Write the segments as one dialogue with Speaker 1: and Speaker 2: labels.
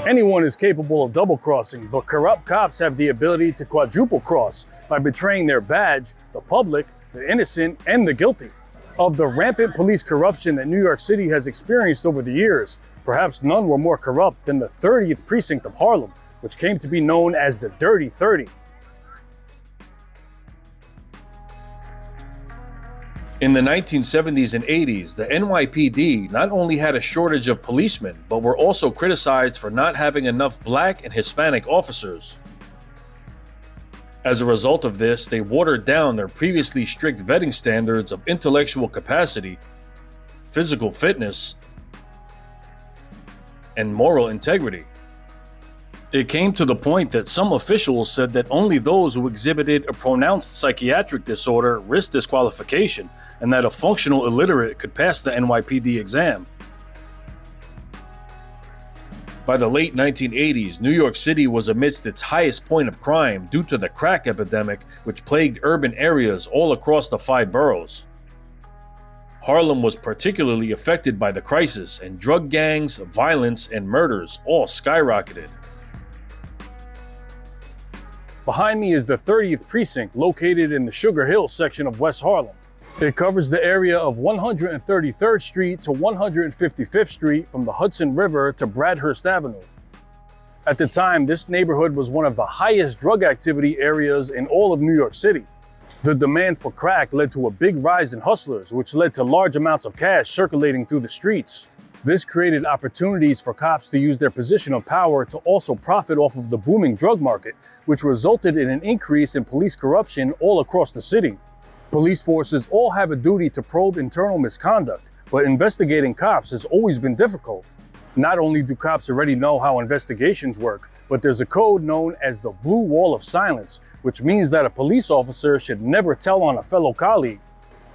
Speaker 1: Anyone is capable of double-crossing, but corrupt cops have the ability to quadruple-cross by betraying their badge, the public, the innocent, and the guilty. Of the rampant police corruption that New York City has experienced over the years, perhaps none were more corrupt than the 30th Precinct of Harlem, which came to be known as the Dirty 30.
Speaker 2: In the 1970s and 80s, the NYPD not only had a shortage of policemen, but were also criticized for not having enough Black and Hispanic officers. As a result of this, they watered down their previously strict vetting standards of intellectual capacity, physical fitness, and moral integrity. It came to the point that some officials said that only those who exhibited a pronounced psychiatric disorder risked disqualification, and that a functional illiterate could pass the NYPD exam. By the late 1980s, New York City was amidst its highest point of crime due to the crack epidemic which plagued urban areas all across the 5 boroughs. Harlem was particularly affected by the crisis, and drug gangs, violence, and murders all skyrocketed.
Speaker 1: Behind me is the 30th Precinct, located in the Sugar Hill section of West Harlem. It covers the area of 133rd Street to 155th Street from the Hudson River to Bradhurst Avenue. At the time, this neighborhood was one of the highest drug activity areas in all of New York City. The demand for crack led to a big rise in hustlers, which led to large amounts of cash circulating through the streets. This created opportunities for cops to use their position of power to also profit off of the booming drug market, which resulted in an increase in police corruption all across the city. Police forces all have a duty to probe internal misconduct, but investigating cops has always been difficult. Not only do cops already know how investigations work, but there's a code known as the Blue Wall of Silence, which means that a police officer should never tell on a fellow colleague.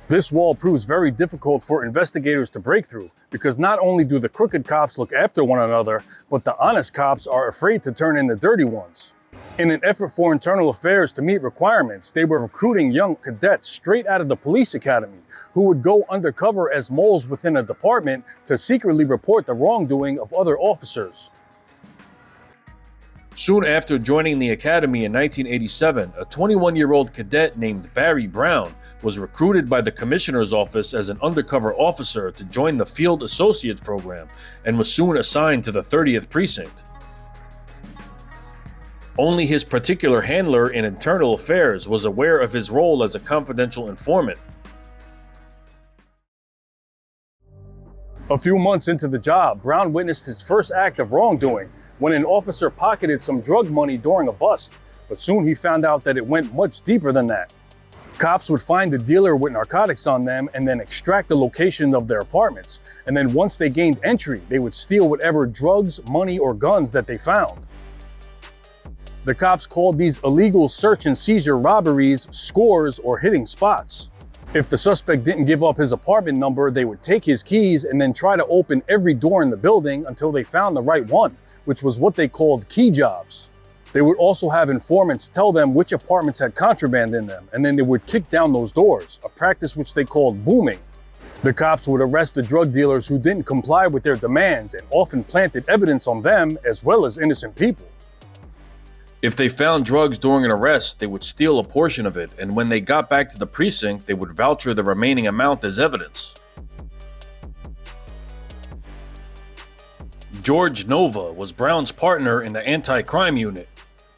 Speaker 1: This wall proves very difficult for investigators to break through, because not only do the crooked cops look after one another, but the honest cops are afraid to turn in the dirty ones. In an effort for internal affairs to meet requirements, they were recruiting young cadets straight out of the police academy, who would go undercover as moles within a department to secretly report the wrongdoing of other officers.
Speaker 2: Soon after joining the academy in 1987, a 21-year-old cadet named Barry Brown was recruited by the commissioner's office as an undercover officer to join the Field Associates program, and was soon assigned to the 30th Precinct. Only his particular handler in internal affairs was aware of his role as a confidential informant.
Speaker 1: A few months into the job, Brown witnessed his first act of wrongdoing when an officer pocketed some drug money during a bust, but soon he found out that it went much deeper than that. Cops would find the dealer with narcotics on them and then extract the location of their apartments. And then once they gained entry, they would steal whatever drugs, money, or guns that they found. The cops called these illegal search and seizure robberies scores or hitting spots. If the suspect didn't give up his apartment number, they would take his keys and then try to open every door in the building until they found the right one, which was what they called key jobs. They would also have informants tell them which apartments had contraband in them, and then they would kick down those doors, a practice which they called booming. The cops would arrest the drug dealers who didn't comply with their demands and often planted evidence on them as well as innocent people.
Speaker 2: If they found drugs during an arrest, they would steal a portion of it, and when they got back to the precinct, they would voucher the remaining amount as evidence. George Nova was Brown's partner in the anti-crime unit.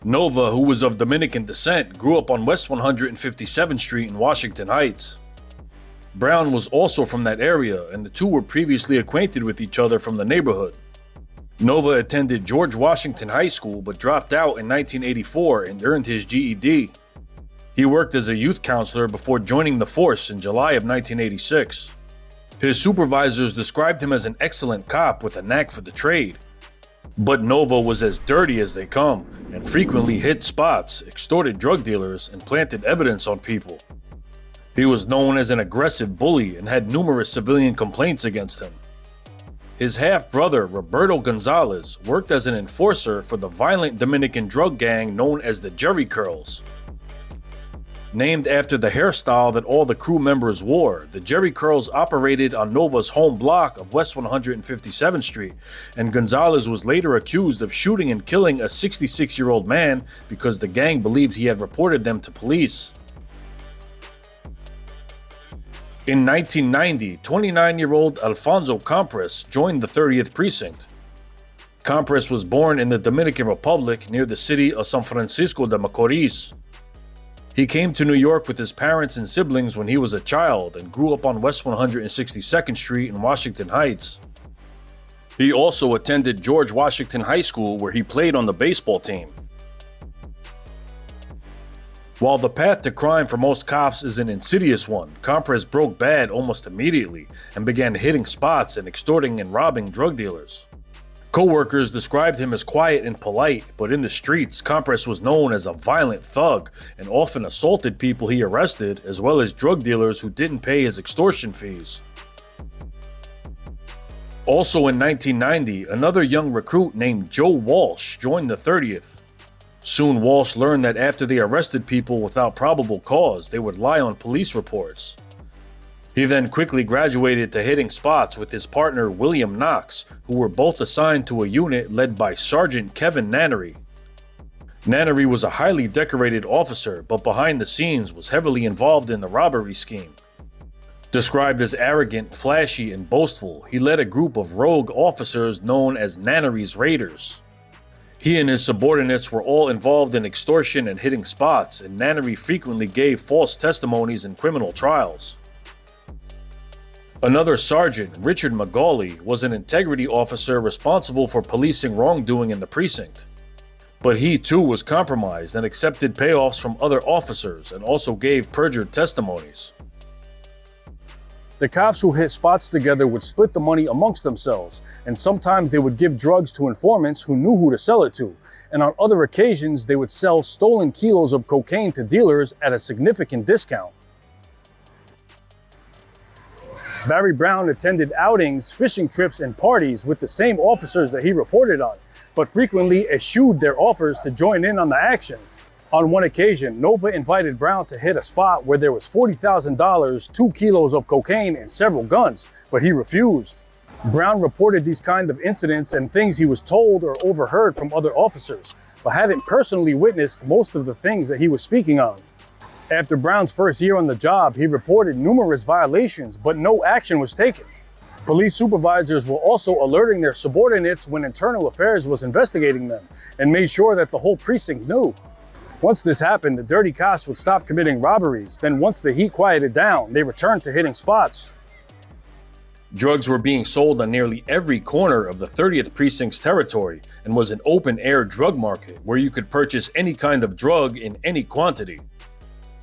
Speaker 2: Nova, who was of Dominican descent, grew up on West 157th Street in Washington Heights. Brown was also from that area, and the two were previously acquainted with each other from the neighborhood. Nova attended George Washington High School but dropped out in 1984 and earned his GED. He worked as a youth counselor before joining the force in July of 1986. His supervisors described him as an excellent cop with a knack for the trade. But Nova was as dirty as they come and frequently hit spots, extorted drug dealers, and planted evidence on people. He was known as an aggressive bully and had numerous civilian complaints against him. His half-brother, Roberto Gonzalez, worked as an enforcer for the violent Dominican drug gang known as the Jerry Curls. Named after the hairstyle that all the crew members wore, the Jerry Curls operated on Nova's home block of West 157th Street, and Gonzalez was later accused of shooting and killing a 66-year-old man because the gang believed he had reported them to police. In 1990, 29-year-old Alfonso Compres joined the 30th Precinct. Compres was born in the Dominican Republic near the city of San Francisco de Macorís. He came to New York with his parents and siblings when he was a child and grew up on West 162nd Street in Washington Heights. He also attended George Washington High School, where he played on the baseball team. While the path to crime for most cops is an insidious one, Compres broke bad almost immediately and began hitting spots and extorting and robbing drug dealers. Co-workers described him as quiet and polite, but in the streets, Compres was known as a violent thug and often assaulted people he arrested, as well as drug dealers who didn't pay his extortion fees. Also in 1990, another young recruit named Joe Walsh joined the 30th. Soon Walsh learned that after they arrested people without probable cause, they would lie on police reports. He then quickly graduated to hitting spots with his partner William Knox, who were both assigned to a unit led by Sergeant Kevin Nannery. Nannery was a highly decorated officer, but behind the scenes was heavily involved in the robbery scheme. Described as arrogant, flashy, and boastful, he led a group of rogue officers known as Nannery's Raiders. He and his subordinates were all involved in extortion and hitting spots, and Nannery frequently gave false testimonies in criminal trials. Another sergeant, Richard McGauley, was an integrity officer responsible for policing wrongdoing in the precinct. But he too was compromised and accepted payoffs from other officers and also gave perjured testimonies.
Speaker 1: The cops who hit spots together would split the money amongst themselves, and sometimes they would give drugs to informants who knew who to sell it to, and on other occasions they would sell stolen kilos of cocaine to dealers at a significant discount. Barry Brown attended outings, fishing trips, and parties with the same officers that he reported on, but frequently eschewed their offers to join in on the action. On one occasion, Nova invited Brown to hit a spot where there was $40,000, 2 kilos of cocaine, and several guns, but he refused. Brown reported these kind of incidents and things he was told or overheard from other officers, but hadn't personally witnessed most of the things that he was speaking on. After Brown's first year on the job, he reported numerous violations, but no action was taken. Police supervisors were also alerting their subordinates when Internal Affairs was investigating them, and made sure that the whole precinct knew. Once this happened, the dirty cops would stop committing robberies. Then once the heat quieted down, they returned to hitting spots.
Speaker 2: Drugs were being sold on nearly every corner of the 30th Precinct's territory and was an open-air drug market where you could purchase any kind of drug in any quantity.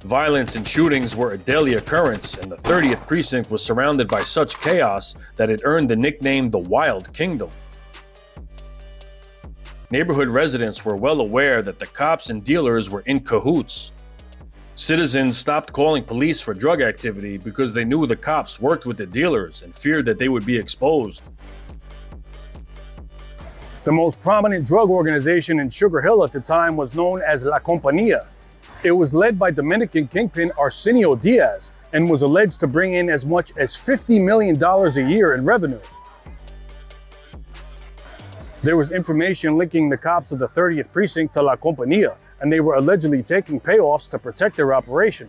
Speaker 2: Violence and shootings were a daily occurrence, and the 30th Precinct was surrounded by such chaos that it earned the nickname the Wild Kingdom. Neighborhood residents were well aware that the cops and dealers were in cahoots. Citizens stopped calling police for drug activity because they knew the cops worked with the dealers and feared that they would be exposed.
Speaker 1: The most prominent drug organization in Sugar Hill at the time was known as La Compañía. It was led by Dominican kingpin Arsenio Diaz and was alleged to bring in as much as $50 million a year in revenue. There was information linking the cops of the 30th Precinct to La Compañía, and they were allegedly taking payoffs to protect their operation.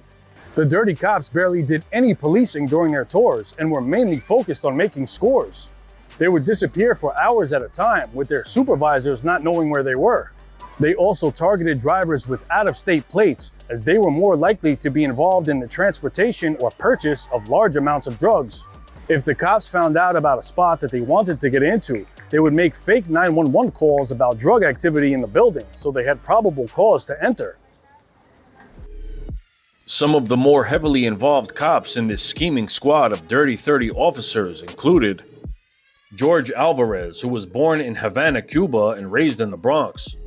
Speaker 1: The dirty cops barely did any policing during their tours and were mainly focused on making scores. They would disappear for hours at a time, with their supervisors not knowing where they were. They also targeted drivers with out-of-state plates, as they were more likely to be involved in the transportation or purchase of large amounts of drugs. If the cops found out about a spot that they wanted to get into, they would make fake 911 calls about drug activity in the building, so they had probable cause to enter.
Speaker 2: Some of the more heavily involved cops in this scheming squad of Dirty 30 officers included George Alvarez, who was born in Havana, Cuba, and raised in the Bronx.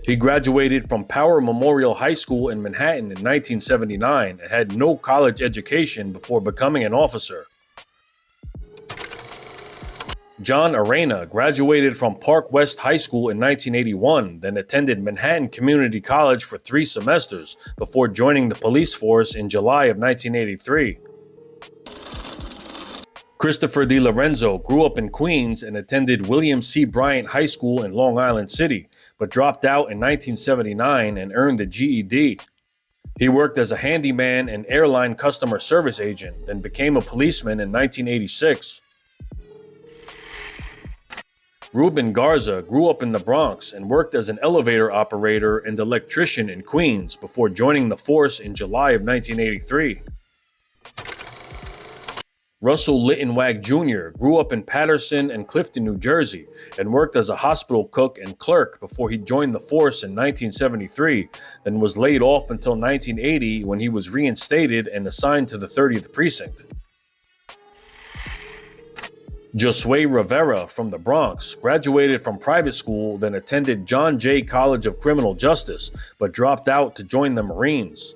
Speaker 2: He graduated from Power Memorial High School in Manhattan in 1979 and had no college education before becoming an officer. John Arena graduated from Park West High School in 1981, then attended Manhattan Community College for 3 semesters before joining the police force in July of 1983. Christopher DiLorenzo grew up in Queens and attended William C. Bryant High School in Long Island City, but dropped out in 1979 and earned a GED. He worked as a handyman and airline customer service agent, then became a policeman in 1986. Ruben Garza grew up in the Bronx and worked as an elevator operator and electrician in Queens before joining the force in July of 1983. Russell Littenwag Jr. grew up in Paterson and Clifton, New Jersey, and worked as a hospital cook and clerk before he joined the force in 1973, then was laid off until 1980 when he was reinstated and assigned to the 30th Precinct. Josue Rivera from the Bronx graduated from private school, then attended John Jay College of Criminal Justice, but dropped out to join the Marines.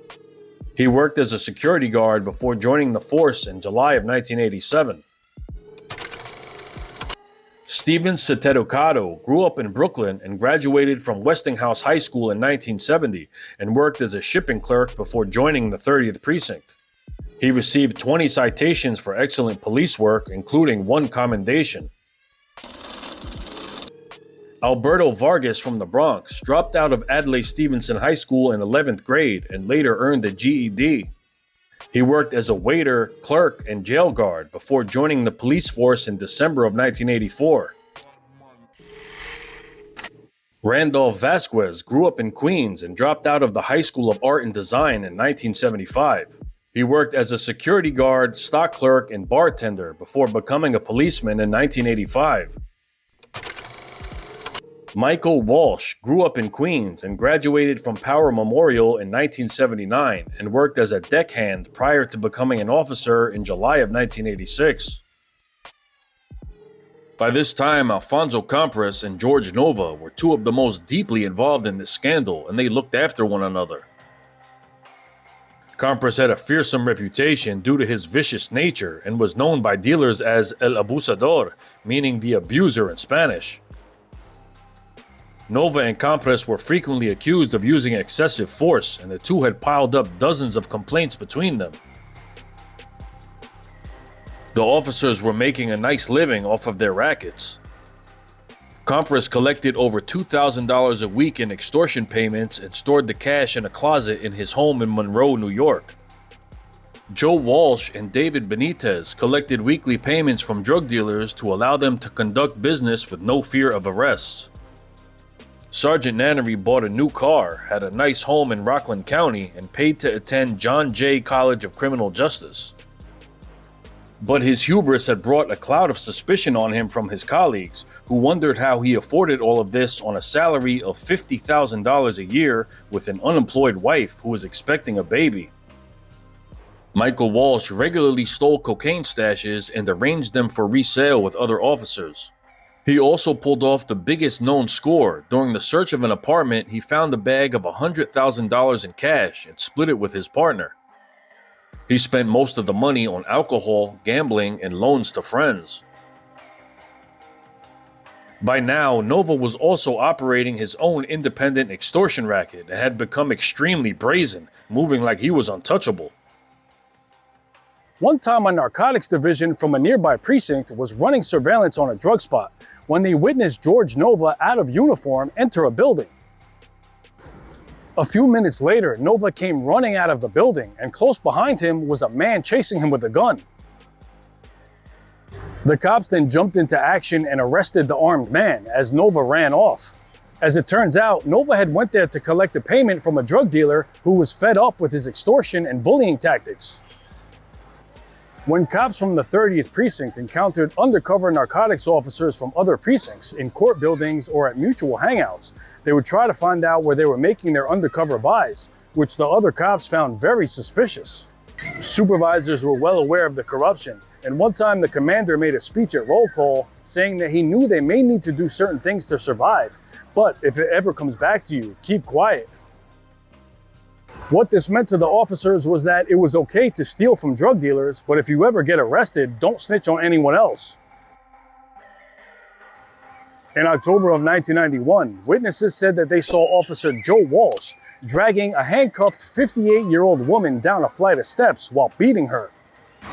Speaker 2: He worked as a security guard before joining the force in July of 1987. Steven Cetedocado grew up in Brooklyn and graduated from Westinghouse High School in 1970 and worked as a shipping clerk before joining the 30th Precinct. He received 20 citations for excellent police work, including 1 commendation. Alberto Vargas from the Bronx dropped out of Adlai Stevenson High School in 11th grade and later earned a GED. He worked as a waiter, clerk, and jail guard before joining the police force in December of 1984. Randolph Vasquez grew up in Queens and dropped out of the High School of Art and Design in 1975. He worked as a security guard, stock clerk, and bartender before becoming a policeman in 1985. Michael Walsh grew up in Queens and graduated from Power Memorial in 1979 and worked as a deckhand prior to becoming an officer in July of 1986. By this time, Alfonso Compres and George Nova were 2 of the most deeply involved in this scandal, and they looked after one another. Compres had a fearsome reputation due to his vicious nature and was known by dealers as El Abusador, meaning the abuser in Spanish. Nova and Compres were frequently accused of using excessive force, and the 2 had piled up dozens of complaints between them. The officers were making a nice living off of their rackets. Compres collected over $2,000 a week in extortion payments and stored the cash in a closet in his home in Monroe, New York. Joe Walsh and David Benitez collected weekly payments from drug dealers to allow them to conduct business with no fear of arrests. Sergeant Nannery bought a new car, had a nice home in Rockland County, and paid to attend John Jay College of Criminal Justice. But his hubris had brought a cloud of suspicion on him from his colleagues, who wondered how he afforded all of this on a salary of $50,000 a year with an unemployed wife who was expecting a baby. Michael Walsh regularly stole cocaine stashes and arranged them for resale with other officers. He also pulled off the biggest known score. During the search of an apartment, he found a bag of $100,000 in cash and split it with his partner. He spent most of the money on alcohol, gambling, and loans to friends. By now, Nova was also operating his own independent extortion racket and had become extremely brazen, moving like he was untouchable.
Speaker 1: One time, a narcotics division from a nearby precinct was running surveillance on a drug spot when they witnessed George Nova out of uniform enter a building. A few minutes later, Nova came running out of the building, and close behind him was a man chasing him with a gun. The cops then jumped into action and arrested the armed man as Nova ran off. As it turns out, Nova had went there to collect a payment from a drug dealer who was fed up with his extortion and bullying tactics. When cops from the 30th Precinct encountered undercover narcotics officers from other precincts in court buildings or at mutual hangouts, they would try to find out where they were making their undercover buys, which the other cops found very suspicious. Supervisors were well aware of the corruption, and one time the commander made a speech at roll call saying that he knew they may need to do certain things to survive, but if it ever comes back to you, keep quiet. What this meant to the officers was that it was okay to steal from drug dealers, but if you ever get arrested, don't snitch on anyone else. In October of 1991, witnesses said that they saw Officer Joe Walsh dragging a handcuffed 58-year-old woman down a flight of steps while beating her.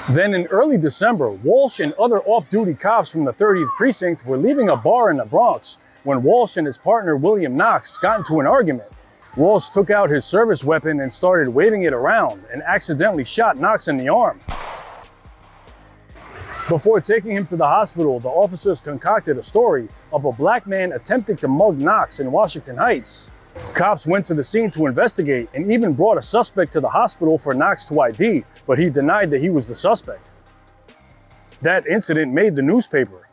Speaker 1: Then in early December, Walsh and other off-duty cops from the 30th Precinct were leaving a bar in the Bronx when Walsh and his partner William Knox got into an argument. Walsh took out his service weapon and started waving it around and accidentally shot Knox in the arm. Before taking him to the hospital, the officers concocted a story of a black man attempting to mug Knox in Washington Heights. Cops went to the scene to investigate and even brought a suspect to the hospital for Knox to ID, but he denied that he was the suspect. That incident made the newspaper.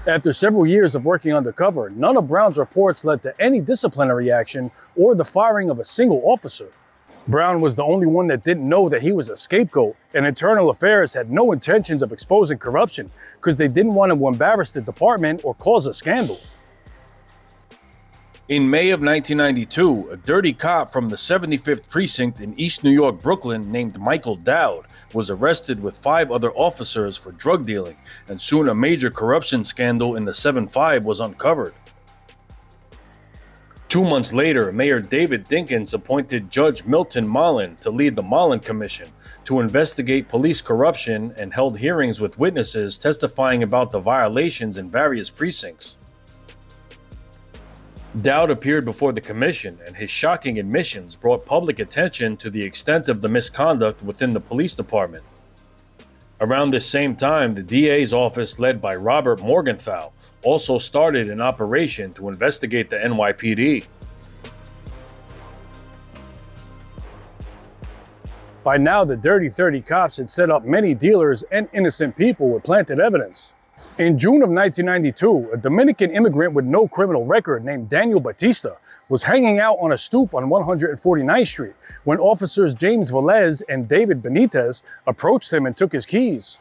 Speaker 1: After several years of working undercover, none of Brown's reports led to any disciplinary action or the firing of a single officer. Brown was the only one that didn't know that he was a scapegoat, and Internal Affairs had no intentions of exposing corruption because they didn't want to embarrass the department or cause a scandal.
Speaker 2: In May of 1992, a dirty cop from the 75th Precinct in East New York, Brooklyn, named Michael Dowd, was arrested with 5 other officers for drug dealing, and soon a major corruption scandal in the 7-5 was uncovered. 2 months later, Mayor David Dinkins appointed Judge Milton Mollen to lead the Mollen Commission to investigate police corruption and held hearings with witnesses testifying about the violations in various precincts. Dowd appeared before the commission, and his shocking admissions brought public attention to the extent of the misconduct within the police department. Around this same time, the DA's office, led by Robert Morgenthau, also started an operation to investigate the NYPD.
Speaker 1: By now, the Dirty 30 cops had set up many dealers and innocent people with planted evidence. In June of 1992, a Dominican immigrant with no criminal record named Daniel Batista was hanging out on a stoop on 149th Street when officers James Velez and David Benitez approached him and took his keys.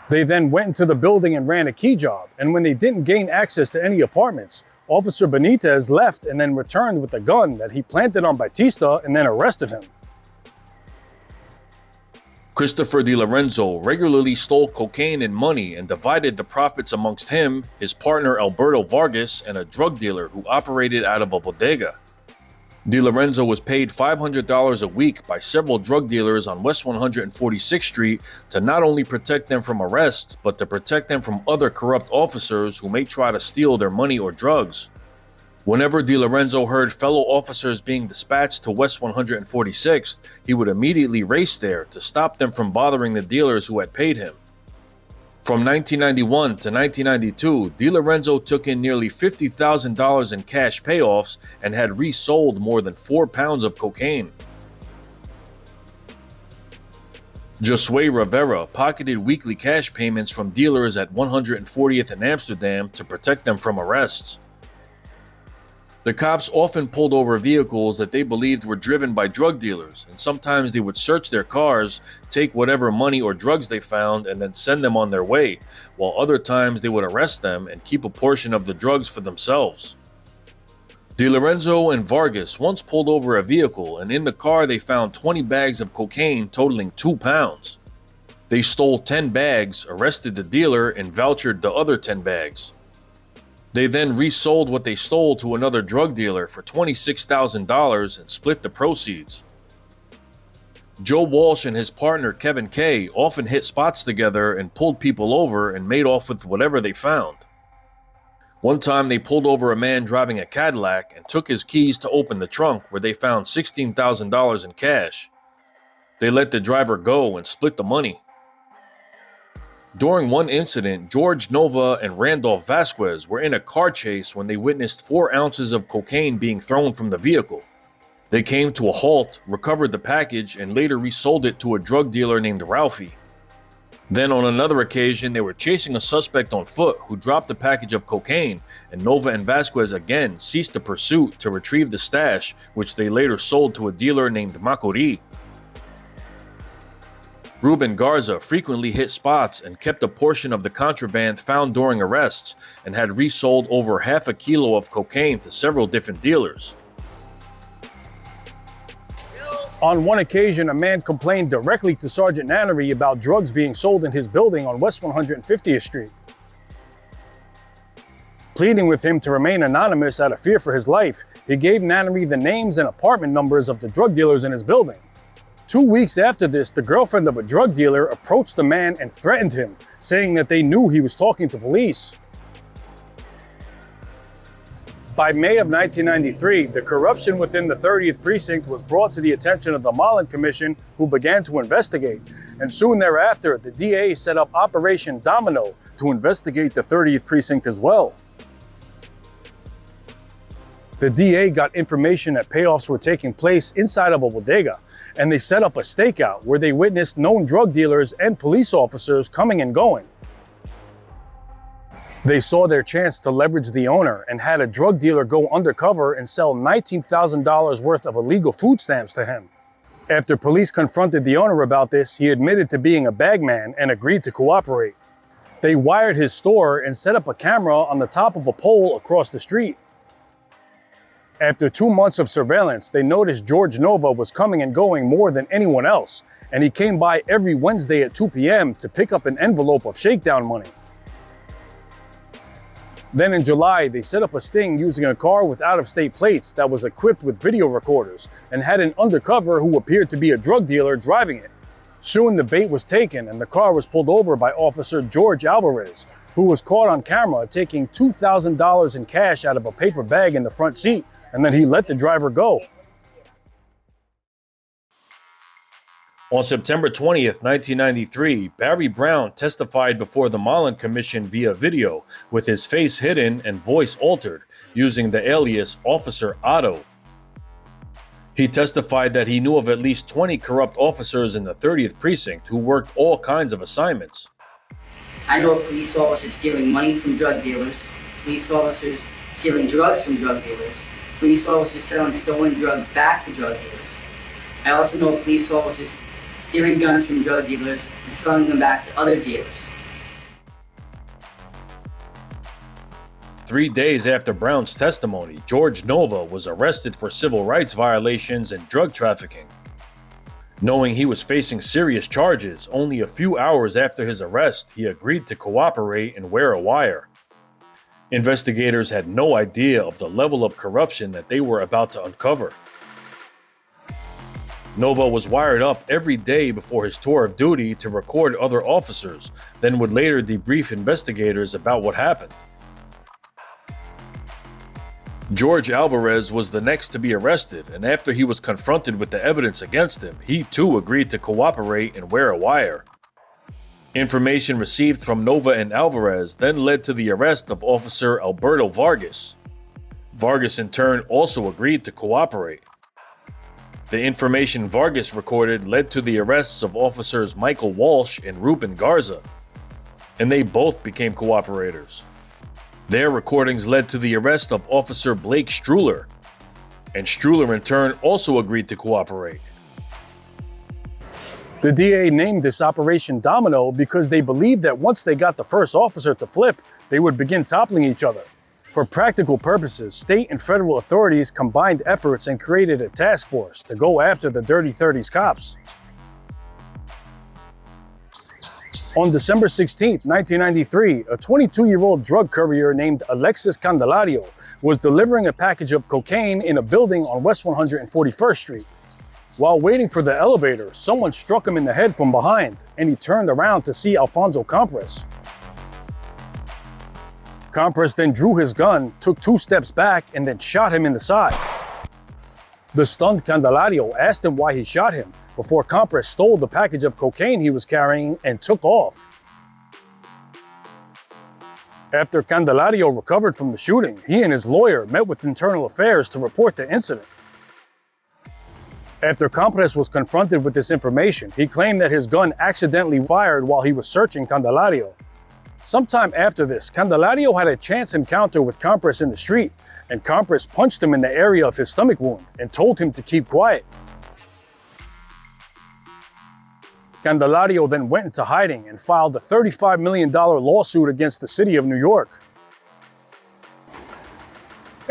Speaker 1: They then went into the building and ran a key job, and when they didn't gain access to any apartments, Officer Benitez left and then returned with a gun that he planted on Batista and then arrested him.
Speaker 2: Christopher DiLorenzo regularly stole cocaine and money and divided the profits amongst him, his partner Alberto Vargas, and a drug dealer who operated out of a bodega. DiLorenzo was paid $500 a week by several drug dealers on West 146th Street to not only protect them from arrest, but to protect them from other corrupt officers who may try to steal their money or drugs. Whenever DiLorenzo heard fellow officers being dispatched to West 146th, he would immediately race there to stop them from bothering the dealers who had paid him. From 1991 to 1992, DiLorenzo took in nearly $50,000 in cash payoffs and had resold more than 4 pounds of cocaine. Josue Rivera pocketed weekly cash payments from dealers at 140th and Amsterdam to protect them from arrests. The cops often pulled over vehicles that they believed were driven by drug dealers, and sometimes they would search their cars, take whatever money or drugs they found, and then send them on their way, while other times they would arrest them and keep a portion of the drugs for themselves. DiLorenzo and Vargas once pulled over a vehicle, and in the car they found 20 bags of cocaine totaling 2 pounds. They stole 10 bags, arrested the dealer, and vouchered the other 10 bags. They then resold what they stole to another drug dealer for $26,000 and split the proceeds. Joe Walsh and his partner Kevin K often hit spots together and pulled people over and made off with whatever they found. One time they pulled over a man driving a Cadillac and took his keys to open the trunk, where they found $16,000 in cash. They let the driver go and split the money. During one incident, George Nova and Randolph Vasquez were in a car chase when they witnessed 4 ounces of cocaine being thrown from the vehicle. They came to a halt, recovered the package, and later resold it to a drug dealer named Ralphie. Then on another occasion, they were chasing a suspect on foot who dropped a package of cocaine, and Nova and Vasquez again ceased the pursuit to retrieve the stash, which they later sold to a dealer named Macori. Ruben Garza frequently hit spots and kept a portion of the contraband found during arrests, and had resold over half a kilo of cocaine to several different dealers.
Speaker 1: On one occasion, a man complained directly to Sergeant Nannery about drugs being sold in his building on West 150th Street. Pleading with him to remain anonymous out of fear for his life, he gave Nannery the names and apartment numbers of the drug dealers in his building. 2 weeks after this, the girlfriend of a drug dealer approached the man and threatened him, saying that they knew he was talking to police. By May of 1993, the corruption within the 30th Precinct was brought to the attention of the Mollen Commission, who began to investigate. And soon thereafter, the DA set up Operation Domino to investigate the 30th Precinct as well. The DA got information that payoffs were taking place inside of a bodega, and they set up a stakeout where they witnessed known drug dealers and police officers coming and going. They saw their chance to leverage the owner and had a drug dealer go undercover and sell $19,000 worth of illegal food stamps to him. After police confronted the owner about this, he admitted to being a bagman and agreed to cooperate. They wired his store and set up a camera on the top of a pole across the street. After 2 months of surveillance, they noticed George Nova was coming and going more than anyone else, and he came by every Wednesday at 2 p.m. to pick up an envelope of shakedown money. Then in July, they set up a sting using a car with out-of-state plates that was equipped with video recorders and had an undercover who appeared to be a drug dealer driving it. Soon the bait was taken and the car was pulled over by Officer George Alvarez, who was caught on camera taking $2,000 in cash out of a paper bag in the front seat, and then he let the driver go.
Speaker 2: On September 20th, 1993, Barry Brown testified before the Mollen Commission via video, with his face hidden and voice altered, using the alias Officer Otto. He testified that he knew of at least 20 corrupt officers in the 30th Precinct who worked all kinds of assignments.
Speaker 3: I know of police officers stealing money from drug dealers, police officers stealing drugs from drug dealers, police officers selling stolen drugs back to drug dealers. I also know of police officers stealing guns from drug dealers and selling them back to other dealers.
Speaker 2: 3 days after Brown's testimony, George Nova was arrested for civil rights violations and drug trafficking. Knowing he was facing serious charges, only a few hours after his arrest, he agreed to cooperate and wear a wire. Investigators had no idea of the level of corruption that they were about to uncover. Nova was wired up every day before his tour of duty to record other officers, then would later debrief investigators about what happened. George Alvarez was the next to be arrested, and after he was confronted with the evidence against him, he too agreed to cooperate and wear a wire. Information received from Nova and Alvarez then led to the arrest of Officer Alberto Vargas. Vargas in turn also agreed to cooperate. The information Vargas recorded led to the arrests of officers Michael Walsh and Ruben Garza, and they both became cooperators. Their recordings led to the arrest of Officer Blake Struhler, and Struhler in turn also agreed to cooperate.
Speaker 1: The DA named this Operation Domino because they believed that once they got the first officer to flip, they would begin toppling each other. For practical purposes, state and federal authorities combined efforts and created a task force to go after the Dirty 30s cops. On December 16, 1993, a 22-year-old drug courier named Alexis Candelario was delivering a package of cocaine in a building on West 141st Street. While waiting for the elevator, someone struck him in the head from behind, and he turned around to see Alfonso Compres. Compres then drew his gun, took 2 steps back, and then shot him in the side. The stunned Candelario asked him why he shot him, before Compres stole the package of cocaine he was carrying and took off. After Candelario recovered from the shooting, he and his lawyer met with Internal Affairs to report the incident. After Compres was confronted with this information, he claimed that his gun accidentally fired while he was searching Candelario. Sometime after this, Candelario had a chance encounter with Compres in the street, and Compres punched him in the area of his stomach wound and told him to keep quiet. Candelario then went into hiding and filed a $35 million lawsuit against the city of New York.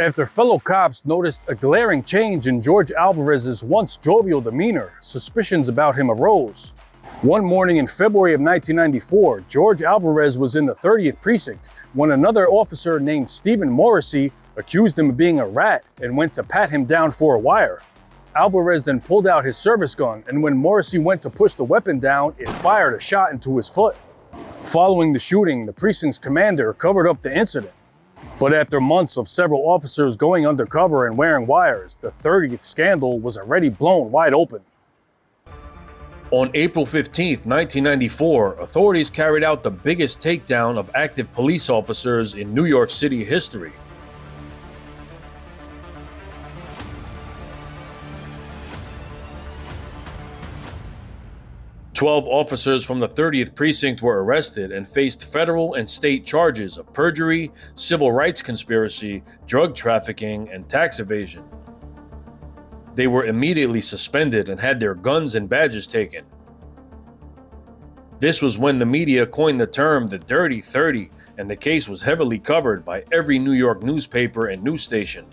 Speaker 1: After fellow cops noticed a glaring change in George Alvarez's once jovial demeanor, suspicions about him arose. One morning in February of 1994, George Alvarez was in the 30th Precinct when another officer named Stephen Morrissey accused him of being a rat and went to pat him down for a wire. Alvarez then pulled out his service gun, and when Morrissey went to push the weapon down, it fired a shot into his foot. Following the shooting, the precinct's commander covered up the incident. But after months of several officers going undercover and wearing wires, the 30th scandal was already blown wide open.
Speaker 2: On April 15, 1994, authorities carried out the biggest takedown of active police officers in New York City history. "12 officers from the 30th Precinct were arrested and faced federal and state charges of perjury, civil rights conspiracy, drug trafficking, and tax evasion. They were immediately suspended and had their guns and badges taken. This was when the media coined the term the Dirty 30, and the case was heavily covered by every New York newspaper and news station.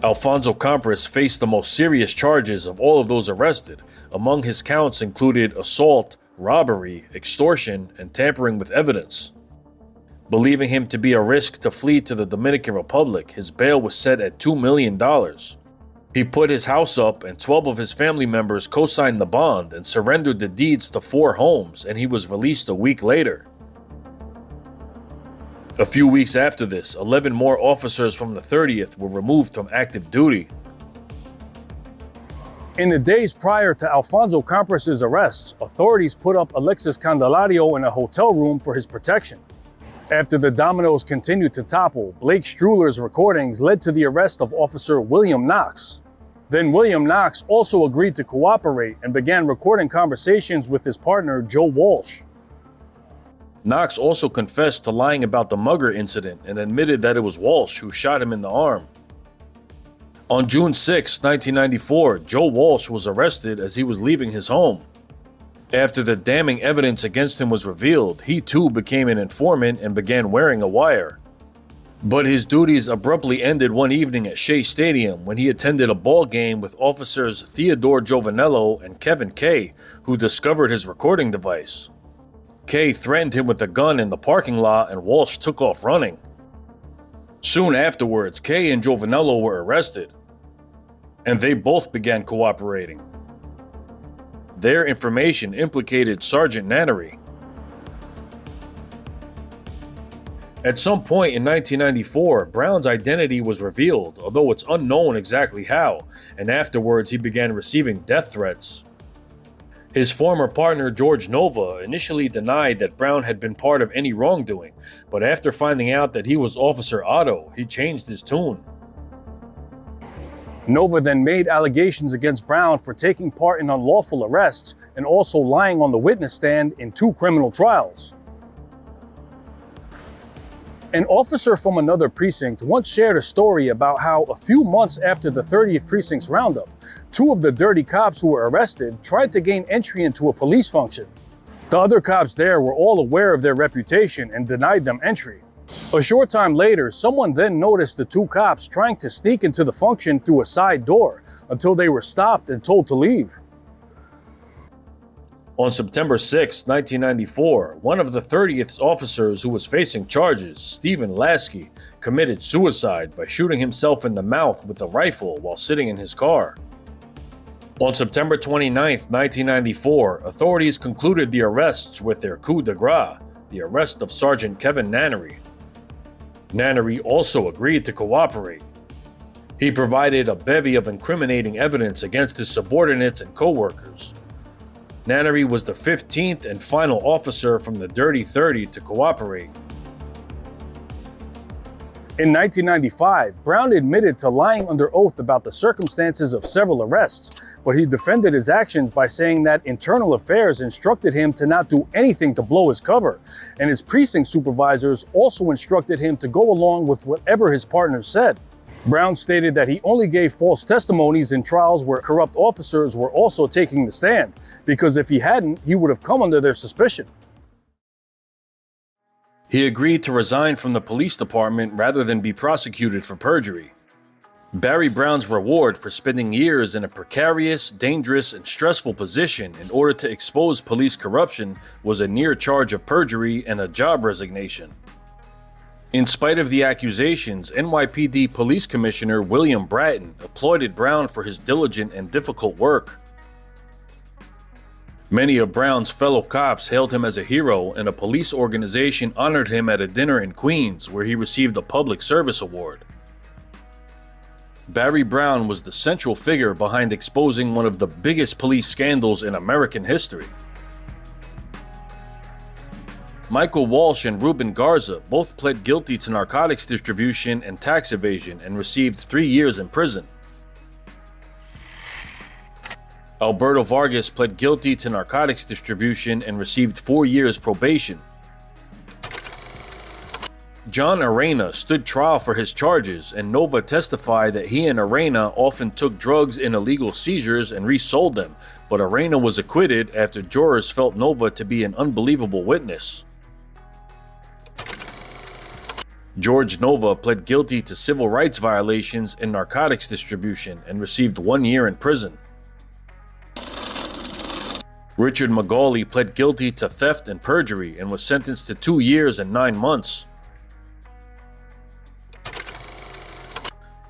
Speaker 2: Alfonso Compres faced the most serious charges of all of those arrested. Among his counts included assault, robbery, extortion, and tampering with evidence. Believing him to be a risk to flee to the Dominican Republic, his bail was set at $2 million. He put his house up, and 12 of his family members co-signed the bond and surrendered the deeds to 4 homes, and he was released a week later. A few weeks after this, 11 more officers from the 30th were removed from active duty.
Speaker 1: In the days prior to Alfonso Compres' arrests, authorities put up Alexis Candelario in a hotel room for his protection. After the dominoes continued to topple, Blake Struller's recordings led to the arrest of Officer William Knox. Then William Knox also agreed to cooperate and began recording conversations with his partner Joe Walsh.
Speaker 2: Knox also confessed to lying about the mugger incident and admitted that it was Walsh who shot him in the arm. On June 6, 1994, Joe Walsh was arrested as he was leaving his home. After the damning evidence against him was revealed, he too became an informant and began wearing a wire. But his duties abruptly ended one evening at Shea Stadium when he attended a ball game with officers Theodore Giovanello and Kevin Kay, who discovered his recording device. Kay threatened him with a gun in the parking lot, and Walsh took off running. Soon afterwards, Kay and Giovanello were arrested, and they both began cooperating. Their information implicated Sergeant Nannery. At some point in 1994, Brown's identity was revealed, although it's unknown exactly how, and afterwards he began receiving death threats. His former partner George Nova initially denied that Brown had been part of any wrongdoing, but after finding out that he was Officer Otto, he changed his tune.
Speaker 1: Nova then made allegations against Brown for taking part in unlawful arrests and also lying on the witness stand in 2 criminal trials. An officer from another precinct once shared a story about how a few months after the 30th Precinct's roundup, 2 of the dirty cops who were arrested tried to gain entry into a police function. The other cops there were all aware of their reputation and denied them entry. A short time later, someone then noticed the 2 cops trying to sneak into the function through a side door until they were stopped and told to leave.
Speaker 2: On September 6, 1994, one of the 30th's officers who was facing charges, Stephen Lasky, committed suicide by shooting himself in the mouth with a rifle while sitting in his car. On September 29, 1994, authorities concluded the arrests with their coup de grace, the arrest of Sergeant Kevin Nannery. Nannery also agreed to cooperate. He provided a bevy of incriminating evidence against his subordinates and co-workers. Nannery was the 15th and final officer from the Dirty 30 to cooperate.
Speaker 1: In 1995, Brown admitted to lying under oath about the circumstances of several arrests, but he defended his actions by saying that internal affairs instructed him to not do anything to blow his cover, and his precinct supervisors also instructed him to go along with whatever his partners said. Brown stated that he only gave false testimonies in trials where corrupt officers were also taking the stand, because if he hadn't, he would have come under their suspicion.
Speaker 2: He agreed to resign from the police department rather than be prosecuted for perjury. Barry Brown's reward for spending years in a precarious, dangerous, and stressful position in order to expose police corruption was a near charge of perjury and a job resignation. In spite of the accusations, NYPD Police Commissioner William Bratton applauded Brown for his diligent and difficult work. Many of Brown's fellow cops hailed him as a hero, and a police organization honored him at a dinner in Queens where he received a Public Service Award. Barry Brown was the central figure behind exposing one of the biggest police scandals in American history. Michael Walsh and Ruben Garza both pled guilty to narcotics distribution and tax evasion and received 3 years in prison. Alberto Vargas pled guilty to narcotics distribution and received 4 years probation. John Arena stood trial for his charges, and Nova testified that he and Arena often took drugs in illegal seizures and resold them, but Arena was acquitted after jurors felt Nova to be an unbelievable witness. George Nova pled guilty to civil rights violations and narcotics distribution and received 1 year in prison. Richard Macaulay pled guilty to theft and perjury and was sentenced to 2 years and 9 months.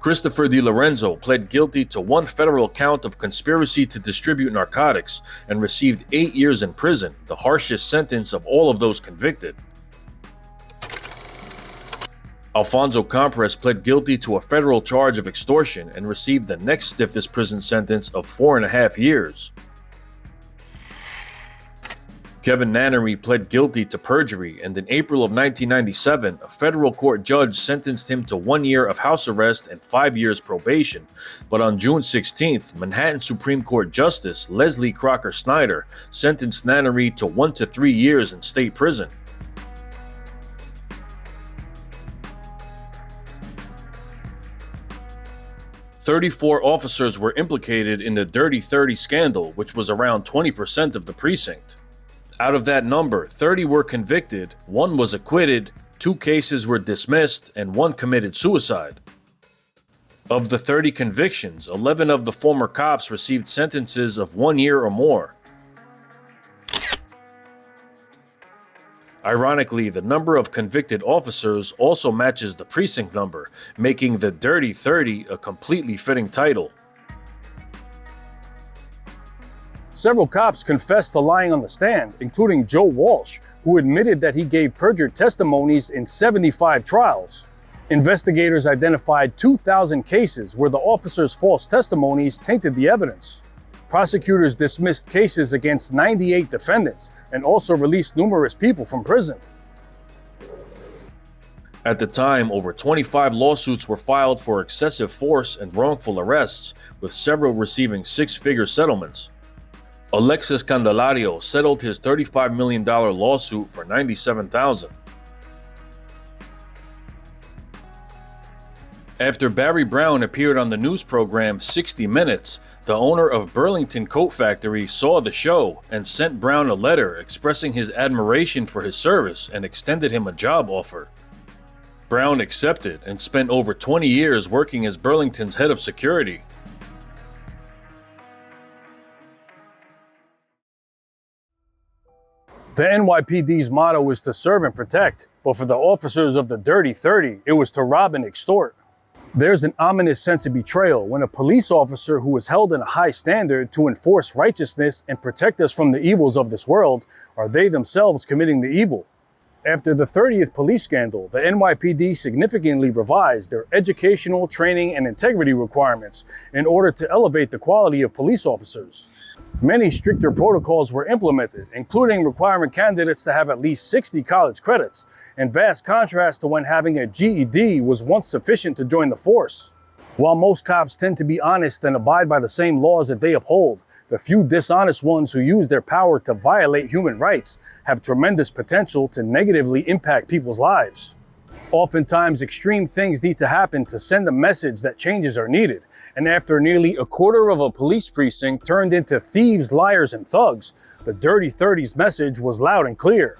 Speaker 2: Christopher DiLorenzo pled guilty to 1 federal count of conspiracy to distribute narcotics and received 8 years in prison, the harshest sentence of all of those convicted. Alfonso Compres pled guilty to a federal charge of extortion and received the next stiffest prison sentence of 4.5 years. Kevin Nannery pled guilty to perjury, and in April of 1997, a federal court judge sentenced him to 1 year of house arrest and 5 years probation. But on June 16th, Manhattan Supreme Court Justice Leslie Crocker Snyder sentenced Nannery to 1 to 3 years in state prison. "34 officers were implicated in the Dirty 30 scandal, which was around 20% of the precinct. Out of that number, 30 were convicted, 1 was acquitted, 2 cases were dismissed, and 1 committed suicide. Of the 30 convictions, 11 of the former cops received sentences of 1 year or more. Ironically, the number of convicted officers also matches the precinct number, making the Dirty 30 a completely fitting title.
Speaker 1: Several cops confessed to lying on the stand, including Joe Walsh, who admitted that he gave perjured testimonies in 75 trials. Investigators identified 2,000 cases where the officers' false testimonies tainted the evidence. Prosecutors dismissed cases against 98 defendants and also released numerous people from prison.
Speaker 2: At the time, over 25 lawsuits were filed for excessive force and wrongful arrests, with several receiving 6-figure settlements. Alexis Candelario settled his $35 million lawsuit for $97,000. After Barry Brown appeared on the news program 60 Minutes, the owner of Burlington Coat Factory saw the show and sent Brown a letter expressing his admiration for his service and extended him a job offer. Brown accepted and spent over 20 years working as Burlington's head of security.
Speaker 1: The NYPD's motto is to serve and protect, but for the officers of the Dirty 30, it was to rob and extort. There's an ominous sense of betrayal when a police officer who is held in a high standard to enforce righteousness and protect us from the evils of this world are they themselves committing the evil. After the 30th police scandal, the NYPD significantly revised their educational, training, and integrity requirements in order to elevate the quality of police officers. Many stricter protocols were implemented, including requiring candidates to have at least 60 college credits, in vast contrast to when having a GED was once sufficient to join the force. While most cops tend to be honest and abide by the same laws that they uphold, the few dishonest ones who use their power to violate human rights have tremendous potential to negatively impact people's lives. Oftentimes, extreme things need to happen to send a message that changes are needed, and after nearly a quarter of a police precinct turned into thieves, liars, and thugs, the Dirty 30's message was loud and clear.